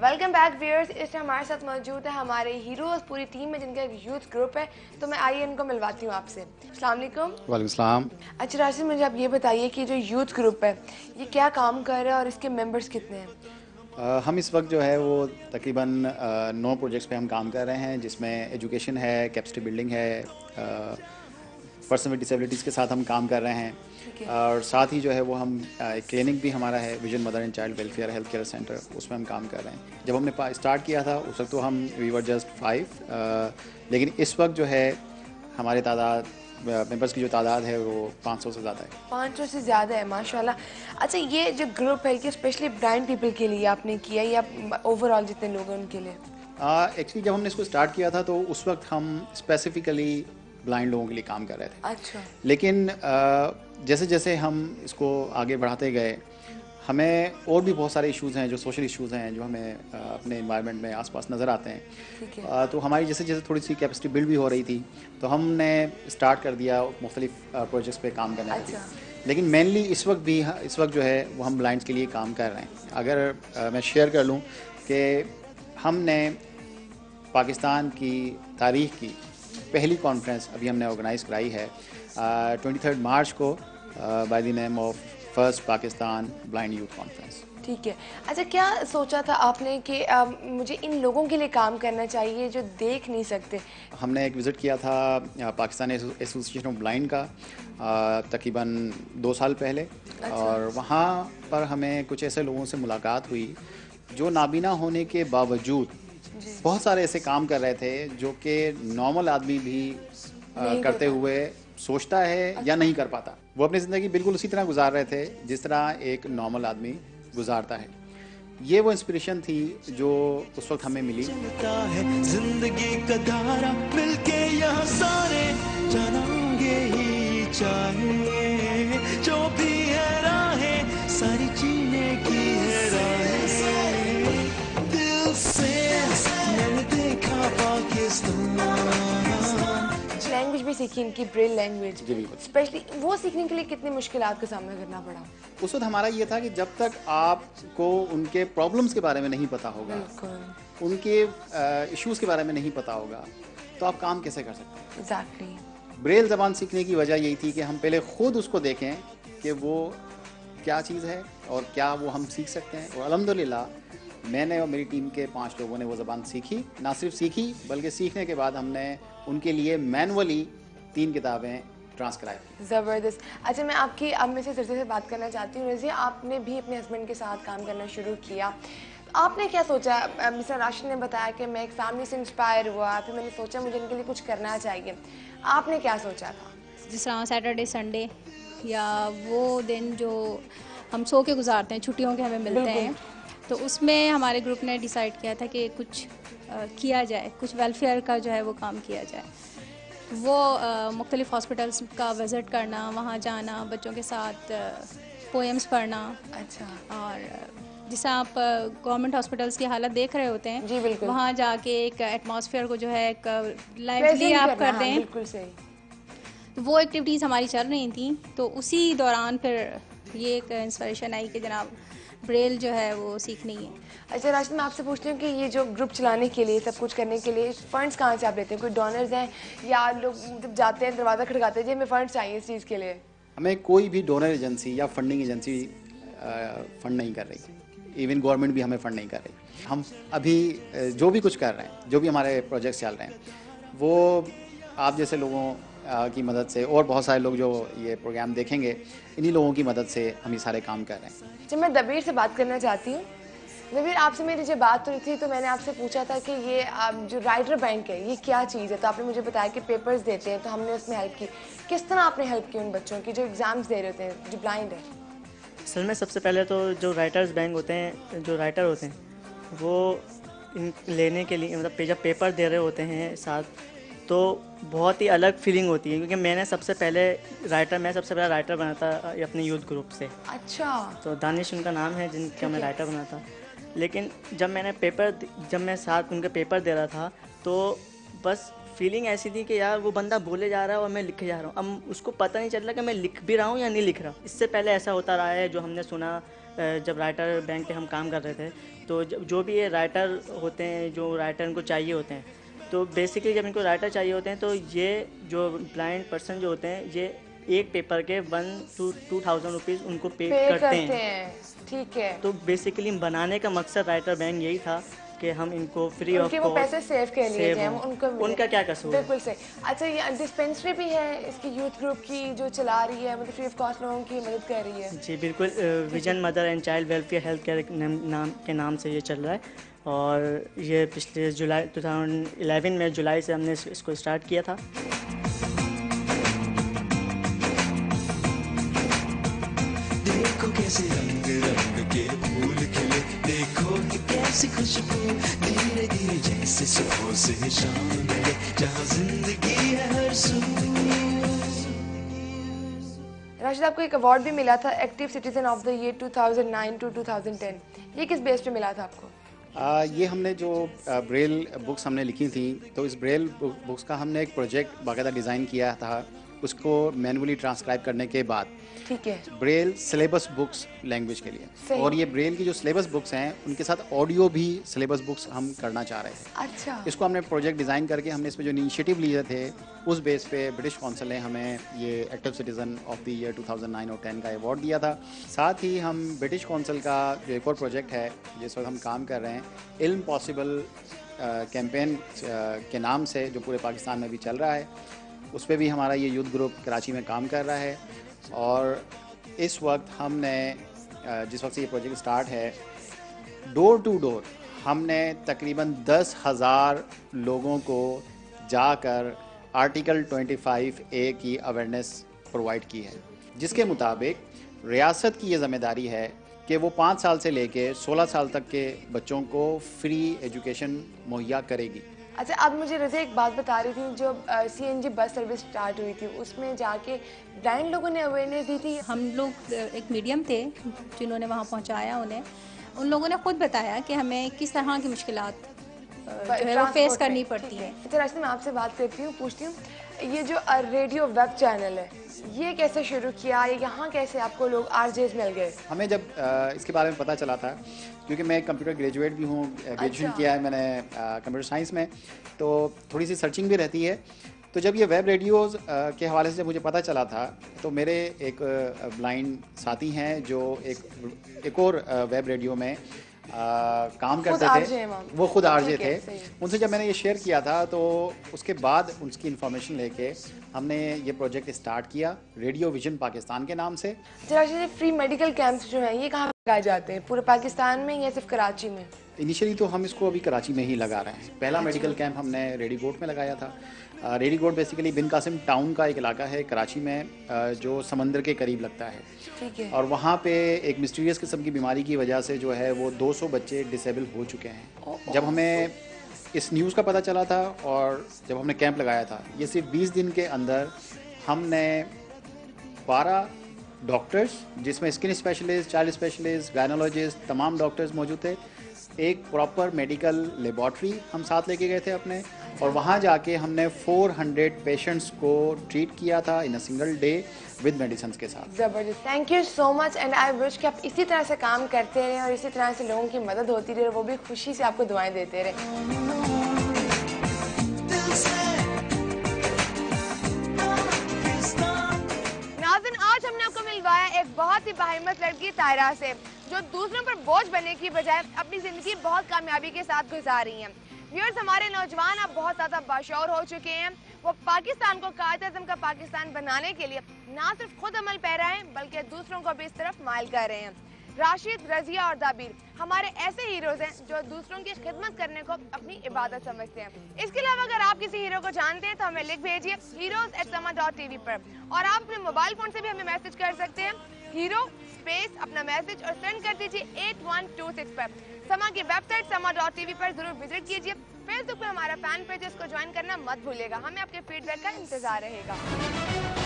Welcome back viewers. इस time हमारे साथ मौजूद है हमारे हीरोज पूरी टीम में, जिनका एक यूथ ग्रुप है। तो मैं आइए इनको मिलवाती हूँ आपसे। अस्सलाम वालेकुम। वालेकुम सलाम। अच्छा राशिद, मुझे आप ये बताइए कि जो यूथ ग्रुप है ये क्या काम कर रहा है और इसके मेंबर्स कितने हैं? हम इस वक्त जो है वो तकरीबन 9 प्रोजेक्ट्स पे हम काम कर रहे हैं, जिसमें एजुकेशन है, कैपेसिटी बिल्डिंग है, पर्सन विद डिसेबिलिटीज़ के साथ हम काम कर रहे हैं। ठीक है। और साथ ही जो है वो हम एक क्लिनिक भी हमारा है, vision mother and child welfare health care centre, उसमें हम काम कर रहे हैं। जब हमने स्टार्ट किया था उस वक्त तो हम वी वर जस्ट 5, लेकिन इस वक्त जो है हमारे मेंबर्स की जो तादाद है वो 500 से ज़्यादा है। 500 से ज़्यादा है, माशाल्लाह। अच्छा, ये जो ग्रुप है ये स्पेशली ब्लाइंड पीपल के लिए आपने किया या ओवरऑल जितने लोग हैं उनके लिए? एक्चुअली जब हमने इसको स्टार्ट किया था तो उस वक्त हम स्पेसिफिकली ब्लाइंड लोगों के लिए काम कर रहे थे। अच्छा। लेकिन जैसे जैसे हम इसको आगे बढ़ाते गए, हमें और भी बहुत सारे इश्यूज़ हैं, जो सोशल इश्यूज़ हैं, जो हमें अपने इन्वायरमेंट में आसपास नज़र आते हैं। ठीक है। तो हमारी जैसे जैसे थोड़ी सी कैपेसिटी बिल्ड भी हो रही थी, तो हमने स्टार्ट कर दिया मुख्तलिफ प्रोजेक्ट्स पे काम करने के लिए। अच्छा। लेकिन मेनली इस वक्त जो है वो हम ब्लाइंड्स के लिए काम कर रहे हैं। अगर मैं शेयर कर लूँ कि हमने पाकिस्तान की तारीख़ की पहली कॉन्फ्रेंस अभी हमने ऑर्गेनाइज़ कराई है 23 मार्च को, by the name of first Pakistan blind youth conference. ठीक है। अच्छा, क्या सोचा था आपने कि मुझे इन लोगों के लिए काम करना चाहिए जो देख नहीं सकते? हमने एक विज़िट किया था पाकिस्तान एसोसिएशन ऑफ ब्लाइंड का तकरीबन 2 साल पहले। अच्छा। और वहाँ पर हमें कुछ ऐसे लोगों से मुलाकात हुई जो नाबीना होने के बावजूद बहुत सारे ऐसे काम कर रहे थे जो कि नॉर्मल आदमी भी करते हुए सोचता है या नहीं कर पाता। वो अपनी ज़िंदगी बिल्कुल उसी तरह गुजार रहे थे जिस तरह एक नॉर्मल आदमी गुजारता है। ये वो इंस्पिरेशन थी जो उस वक्त हमें मिली। जिंदगी का धारा मिलके यहाँ सारे जानेंगे ही चाहिए, जो भी है राहें सारी जीने की है राहें। दिल से मैंने देखा पाकिस्तान। लैंग्वेज भी सीखी इनकी, ब्रेल लैंग्वेज। जी बिल्कुल। स्पेशली वो सीखने के लिए कितनी मुश्किलात का सामना करना पड़ा? उस वक्त हमारा ये था कि जब तक आपको उनके प्रॉब्लम्स के बारे में नहीं पता होगा, बिल्कुल। उनके इश्यूज़ के बारे में नहीं पता होगा, तो आप काम कैसे कर सकते हैं। एग्जैक्टली। ब्रेल ज़बान सीखने की वजह यही थी कि हम पहले ख़ुद उसको देखें कि वो क्या चीज़ है और क्या वो हम सीख सकते हैं। और अल्हम्दुलिल्लाह मैंने और मेरी टीम के 5 लोगों ने वो ज़बान सीखी। ना सिर्फ सीखी बल्कि सीखने के बाद हमने उनके लिए मैनुअली 3 किताबें ट्रांसक्राइब की। ज़बरदस्त। अच्छा, मैं आपकी अब मैं से रज़िया से बात करना चाहती हूँ। रज़िया, आपने भी अपने हस्बैंड के साथ काम करना शुरू किया, तो आपने क्या सोचा? मिस्टर राशिद ने बताया कि मैं एक फैमिली से इंस्पायर हुआ, फिर मैंने सोचा मुझे इनके लिए कुछ करना चाहिए। आपने क्या सोचा था? जिस तरह सैटरडे संडे या वो दिन जो हम सो के गुजारते हैं, छुट्टियों के हमें मिलते हैं, तो उसमें हमारे ग्रुप ने डिसाइड किया था कि कुछ किया जाए, कुछ वेलफेयर का जो है वो काम किया जाए। वो मुख्तलिफ़ हॉस्पिटल्स का विज़िट करना, वहाँ जाना, बच्चों के साथ पोएम्स पढ़ना। अच्छा। और जिस आप गवर्नमेंट हॉस्पिटल्स की हालत देख रहे होते हैं, जी बिल्कुल। वहाँ जाके एक एटमॉस्फेयर को जो है एक लाइवली आप कर दें। बिल्कुल सही। तो वो एक्टिविटीज़ हमारी चल रही थी। तो उसी दौरान फिर ये एक इंस्पिरेशन आई कि जनाब ब्रेल जो है वो सीखनी है। अच्छा राशिद, मैं आपसे पूछती हूँ कि ये जो ग्रुप चलाने के लिए, सब कुछ करने के लिए फंड्स कहाँ से आप लेते हैं? कोई डोनर्स हैं या लोग जब जाते हैं दरवाज़ा खटकाते हैं जी हमें फ़ंड्स चाहिए इस चीज़ के लिए? हमें कोई भी डोनर एजेंसी या फंडिंग एजेंसी फ़ंड नहीं कर रही। इवन गवर्नमेंट भी हमें फ़ंड नहीं कर रही। हम अभी जो भी कुछ कर रहे हैं, जो भी हमारे प्रोजेक्ट्स चल रहे हैं, वो आप जैसे लोगों की मदद से, और बहुत सारे लोग जो ये प्रोग्राम देखेंगे, इन्हीं लोगों की मदद से हम ये सारे काम कर रहे हैं। जब मैं दबीर से बात करना चाहती हूँ। दबीर, आपसे मेरी जब बात हुई थी तो मैंने आपसे पूछा था कि ये जो राइटर बैंक है ये क्या चीज़ है, तो आपने मुझे बताया कि पेपर्स देते हैं, तो हमने उसमें हेल्प की। किस तरह आपने हेल्प की उन बच्चों की जो एग्ज़ाम्स दे रहे होते हैं, जो ब्लाइंड है? असल में सबसे पहले तो जो राइटर्स बैंक होते हैं, जो राइटर होते हैं, वो इन लेने के लिए मतलब जब पेपर दे रहे होते हैं साथ, तो बहुत ही अलग फीलिंग होती है। क्योंकि मैं सबसे पहला राइटर बना था अपने यूथ ग्रुप से। अच्छा। तो दानिश उनका नाम है जिनका मैं राइटर बना था। लेकिन जब मैं साथ उनके पेपर दे रहा था, तो बस फीलिंग ऐसी थी कि यार वो बंदा बोले जा रहा है और मैं लिखे जा रहा हूँ। अब उसको पता नहीं चल रहा कि मैं लिख भी रहा हूँ या नहीं लिख रहा। इससे पहले ऐसा होता रहा है जो हमने सुना, जब राइटर बैंक पे हम काम कर रहे थे तो जो भी ये राइटर होते हैं, जो राइटर इनको चाहिए होते हैं, तो बेसिकली जब इनको राइटर चाहिए होते हैं तो ये जो ब्लाइंड पर्सन जो होते हैं, ये एक पेपर के 1 to 2,000 रुपीज़ उनको पे करते हैं। ठीक है। तो बेसिकली बनाने का मकसद राइटर बैंक यही था कि हम इनको फ्री ऑफ उनके वो पैसे सेव के लिए जाए, उनका क्या कसूर है? बिल्कुल सही। अच्छा, ये डिस्पेंसरी भी है इसकी यूथ ग्रुप की जो चला रही है, मतलब फ्री ऑफ कॉस्ट लोगों की मदद कर रही है? जी बिल्कुल, vision mother and child welfare health care के नाम से ये चल रहा है, और ये पिछले जुलाई 2011 में जुलाई से हमने इसको स्टार्ट किया था। देखो कैसे रंग रंग के फूल खिले, देखो कि कैसी खुशबू धीरे धीरे जैसे सुबह से शाम मिले, जहाँ जिंदगी है हर सू। राशिद, आपको एक अवार्ड भी मिला था active citizen of the year 2009 to 2010, ये किस बेस पे मिला था आपको? ये हमने जो ब्रेल बुक्स हमने लिखी थी, तो इस ब्रेल बुक्स का हमने एक प्रोजेक्ट बाकायदा डिज़ाइन किया था, उसको मैनुअली ट्रांसक्राइब करने के बाद। ठीक है। ब्रेल सिलेबस बुक्स लैंग्वेज के लिए, और ये ब्रेल की जो सिलेबस बुक्स हैं उनके साथ ऑडियो भी सिलेबस बुक्स हम करना चाह रहे थे। अच्छा। इसको हमने प्रोजेक्ट डिज़ाइन करके हमने इसमें जो इनिशिएटिव लिए थे उस बेस पे ब्रिटिश काउंसिल ने हमें ये active citizen of the year 2009 और 10 का अवार्ड दिया था। साथ ही हम ब्रिटिश काउंसिल का जो एक और प्रोजेक्ट है जिस वक्त हम काम कर रहे हैं, इल्म पॉसिबल कैंपेन के नाम से, जो पूरे पाकिस्तान में भी चल रहा है, उस पर भी हमारा ये यूथ ग्रुप कराची में काम कर रहा है। और इस वक्त हमने जिस वक्त से ये प्रोजेक्ट स्टार्ट है, डोर टू डोर हमने तकरीबन 10,000 लोगों को जाकर आर्टिकल 25A की अवेयरनेस प्रोवाइड की है, जिसके मुताबिक रियासत की ये ज़िम्मेदारी है कि वो 5 साल से लेके 16 साल तक के बच्चों को फ्री एजुकेशन मुहैया करेगी। अच्छा, आप मुझे रज़िया एक बात बता रही थी, जो CNG बस सर्विस स्टार्ट हुई थी उसमें जाके ब्लाइंड लोगों ने अवेयरनेस दी थी। हम लोग एक मीडियम थे जिन्होंने वहाँ पहुँचाया उन्हें, उन लोगों ने खुद बताया कि हमें किस तरह की मुश्किलात जो है वो फेस करनी पड़ती है। अच्छा राशिद, मैं आपसे बात करती हूँ, पूछती हूँ, ये जो रेडियो वेब चैनल है ये कैसे शुरू किया, यहाँ कैसे आपको लोग RJs मिल गए? हमें जब इसके बारे में पता चला था, क्योंकि मैं कंप्यूटर ग्रेजुएट भी हूँ, ग्रेजुएशन किया है मैंने कंप्यूटर साइंस में, तो थोड़ी सी सर्चिंग भी रहती है। तो जब ये वेब रेडियोज़ के हवाले से जब मुझे पता चला था, तो मेरे एक ब्लाइंड साथी हैं जो एक और वेब रेडियो में काम करते थे, वो खुद RJ थे। उनसे जब मैंने ये शेयर किया था, तो उसके बाद उसकी इन्फॉर्मेशन लेके हमने ये प्रोजेक्ट स्टार्ट किया रेडियो विजन पाकिस्तान के नाम से। जरा फ्री मेडिकल कैंप्स जो हैं ये कहाँ लगाए जाते हैं, पूरे पाकिस्तान में या सिर्फ कराची में? इनिशियली तो हम इसको अभी कराची में ही लगा रहे हैं। पहला मेडिकल कैंप हमने रेडीकोट में लगाया था। रेडीकोट बेसिकली बिन कासिम टाउन का एक इलाका है कराची में, जो समंदर के करीब लगता है। ठीक है। और वहाँ पे एक मिस्टीरियस किस्म की बीमारी की वजह से जो है वो 200 बच्चे डिसेबल हो चुके हैं। जब हमें इस न्यूज़ का पता चला था और जब हमने कैंप लगाया था, ये सिर्फ 20 दिन के अंदर हमने 12 डॉक्टर्स, जिसमें skin specialist, child specialist, gynaecologist, तमाम डॉक्टर्स मौजूद थे, एक प्रॉपर मेडिकल लेबॉर्ट्री हम साथ लेके गए थे अपने, और वहाँ जाके हमने 400 पेशेंट्स को ट्रीट किया था in a single day with medicine के साथ। ज़बरदस्त, thank you so much and I wish कि आप इसी तरह से काम करते रहें और इसी तरह से लोगों की मदद होती रहे, वो भी खुशी से आपको दुआएं देते रहे। नाज़रीन, आज हमने आपको मिलवाया एक बहुत ही बाहिम्मत लड़की तायरा से, जो दूसरों पर बोझ बनने की बजाय अपनी ज़िंदगी बहुत कामयाबी के साथ गुजार रही हैं। व्यूअर्स, हमारे नौजवान अब बहुत ज़्यादा बाशऊर हो चुके हैं। वो पाकिस्तान को कायद-ए-आज़म का पाकिस्तान बनाने के लिए ना सिर्फ खुद अमल पैरा हैं, बल्कि दूसरों को भी इस तरफ माइल कर रहे हैं। राशिद, रज़िया और दाबीर हमारे ऐसे हीरोज़ हैं जो दूसरों की खिदमत करने को अपनी इबादत समझते हैं। इसके अलावा अगर आप किसी हीरो को जानते हैं तो हमें लिख भेजिए heroes@sama.tv पर, और आप अपने मोबाइल फ़ोन से भी हमें मैसेज कर सकते हैं, हीरो स्पेस अपना मैसेज और सेंड कर दीजिए 8126 पर। समा की वेबसाइट sama.tv पर जरूर विजिट कीजिए। फेसबुक पर हमारा फैन पेज, इसको ज्वाइन करना मत भूलिएगा। हमें आपके फीडबैक का इंतजार रहेगा।